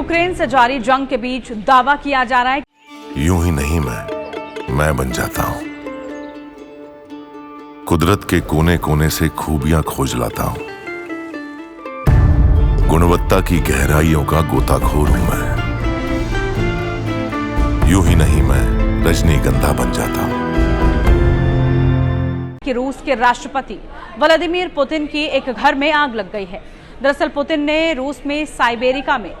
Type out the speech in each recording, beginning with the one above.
Ukraine से जारी जंग के बीच दावा किया जा रहा है यूं ही नहीं मैं बन जाता हूं। कुदरत के कोने कोने से खूबियां खोज लाता हूं। गुणवत्ता की गहराइयों का गोताखोर हूं मैं। यूं ही नहीं मैं रजनीगंधा बन जाता हूं। कि रूस के राष्ट्रपति व्लादिमीर पुतिन की एक घर में आग लग गई है। दरअसल पुतिन ने रूस में साइबेरिया में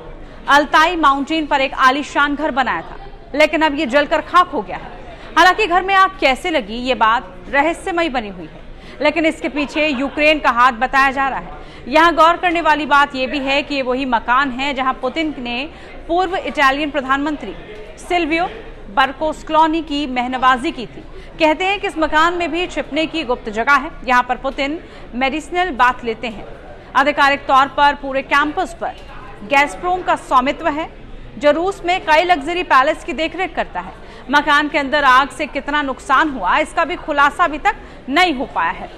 अल्ताई माउंटेन पर एक आलीशान घर बनाया था, लेकिन अब ये जलकर खाक हो गया है। हालांकि घर में आग कैसे लगी ये बात रहस्यमयी बनी हुई है, लेकिन इसके पीछे यूक्रेन का हाथ बताया जा रहा है। यहाँ गौर करने वाली बात यह भी है कि ये वही मकान है जहां पुतिन ने पूर्व इटालियन प्रधानमंत्री सिल्वियो बर्लुस्कोनी की मेहनवाजी की थी। कहते हैं कि इस मकान में भी छिपने की गुप्त जगह है। यहाँ पर पुतिन मेडिसिनल बाथ लेते हैं। आधिकारिक तौर पर पूरे कैंपस पर गैज़प्रोम का स्वामित्व है, जो रूस में कई लग्जरी पैलेस की देखरेख करता है। मकान के अंदर आग से कितना नुकसान हुआ इसका भी खुलासा अभी तक नहीं हो पाया है,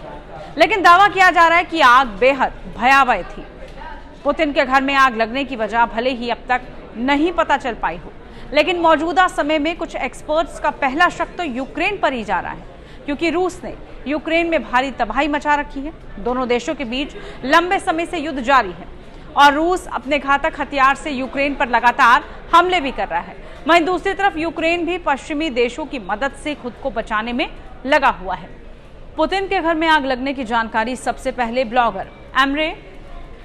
लेकिन दावा किया जा रहा है कि आग बेहद भयावह थी। पुतिन के घर में आग लगने की वजह भले ही अब तक नहीं पता चल पाई हो, लेकिन मौजूदा समय में कुछ एक्सपर्ट्स का पहला शक तो यूक्रेन पर ही जा रहा है, क्योंकि रूस ने यूक्रेन में भारी तबाही मचा रखी है। दोनों देशों के बीच लंबे समय से युद्ध जारी है और रूस अपने घातक हथियार से यूक्रेन पर लगातार हमले भी कर रहा है। वहीं दूसरी तरफ यूक्रेन भी पश्चिमी देशों की मदद से खुद को बचाने में लगा हुआ है। पुतिन के घर में आग लगने की जानकारी सबसे पहले ब्लॉगर एमरे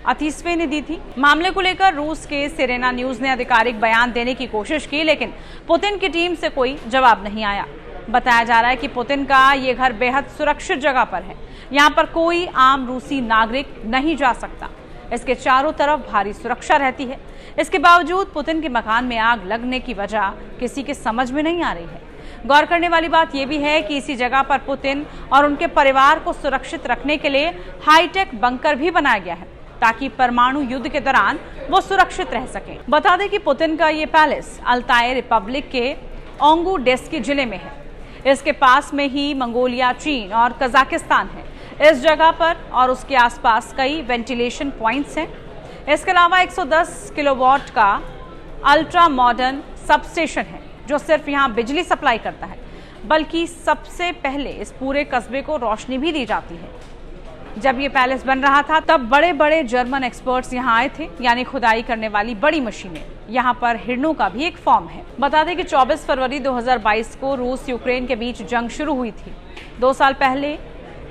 अतीस्वे ने दी थी। मामले को लेकर रूस के सिरेना न्यूज ने आधिकारिक बयान देने की कोशिश की, लेकिन पुतिन की टीम से कोई जवाब नहीं आया। बताया जा रहा है कि पुतिन का ये घर बेहद सुरक्षित जगह पर है। यहाँ पर कोई आम रूसी नागरिक नहीं जा सकता। इसके चारों तरफ भारी सुरक्षा रहती है। इसके बावजूद पुतिन के मकान में आग लगने की वजह किसी के समझ में नहीं आ रही है। गौर करने वाली बात यह भी है कि इसी जगह पर पुतिन और उनके परिवार को सुरक्षित रखने के लिए हाईटेक बंकर भी बनाया गया है, ताकि परमाणु युद्ध के दौरान वो सुरक्षित रह सकें। बता दें कि पुतिन का ये पैलेस अल्ताई रिपब्लिक के ओंगुडेस्की जिले में है। इसके पास में ही मंगोलिया, चीन और कजाकिस्तान है। इस जगह पर और उसके आसपास कई वेंटिलेशन पॉइंट्स हैं। इसके अलावा 110 किलोवाट का अल्ट्रा मॉडर्न सबस्टेशन है, जो सिर्फ यहाँ बिजली सप्लाई करता है, बल्कि सबसे पहले इस पूरे कस्बे को रोशनी भी दी जाती है। जब ये पैलेस बन रहा था तब बड़े बड़े जर्मन एक्सपर्ट्स यहाँ आए थे, यानी खुदाई करने वाली बड़ी मशीनें। यहाँ पर हिरणों का भी एक फॉर्म है। बता दें कि 24 फरवरी 2022 को रूस यूक्रेन के बीच जंग शुरू हुई थी। 2 साल पहले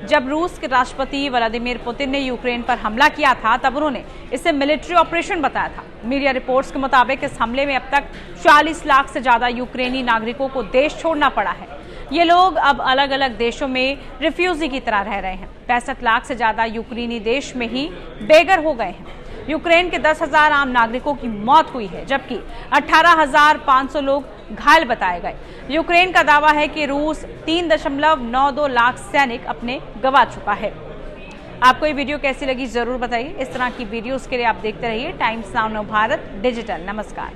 जब रूस के राष्ट्रपति व्लादिमीर पुतिन ने यूक्रेन पर हमला किया था, तब उन्होंने इसे मिलिट्री ऑपरेशन बताया था। मीडिया रिपोर्ट्स के मुताबिक इस हमले में अब तक 40 लाख से ज्यादा यूक्रेनी नागरिकों को देश छोड़ना पड़ा है। ये लोग अब अलग अलग देशों में रिफ्यूजी की तरह रह रहे हैं। 65 लाख से ज्यादा यूक्रेनी देश में ही बेघर हो गए हैं। यूक्रेन के 10,000 आम नागरिकों की मौत हुई है, जबकि 18,500 लोग घायल बताए गए। यूक्रेन का दावा है कि रूस 3.92 लाख सैनिक अपने गंवा चुका है। आपको ये वीडियो कैसी लगी जरूर बताइए। इस तरह की वीडियोस के लिए आप देखते रहिए टाइम्स नाउ भारत डिजिटल। नमस्कार।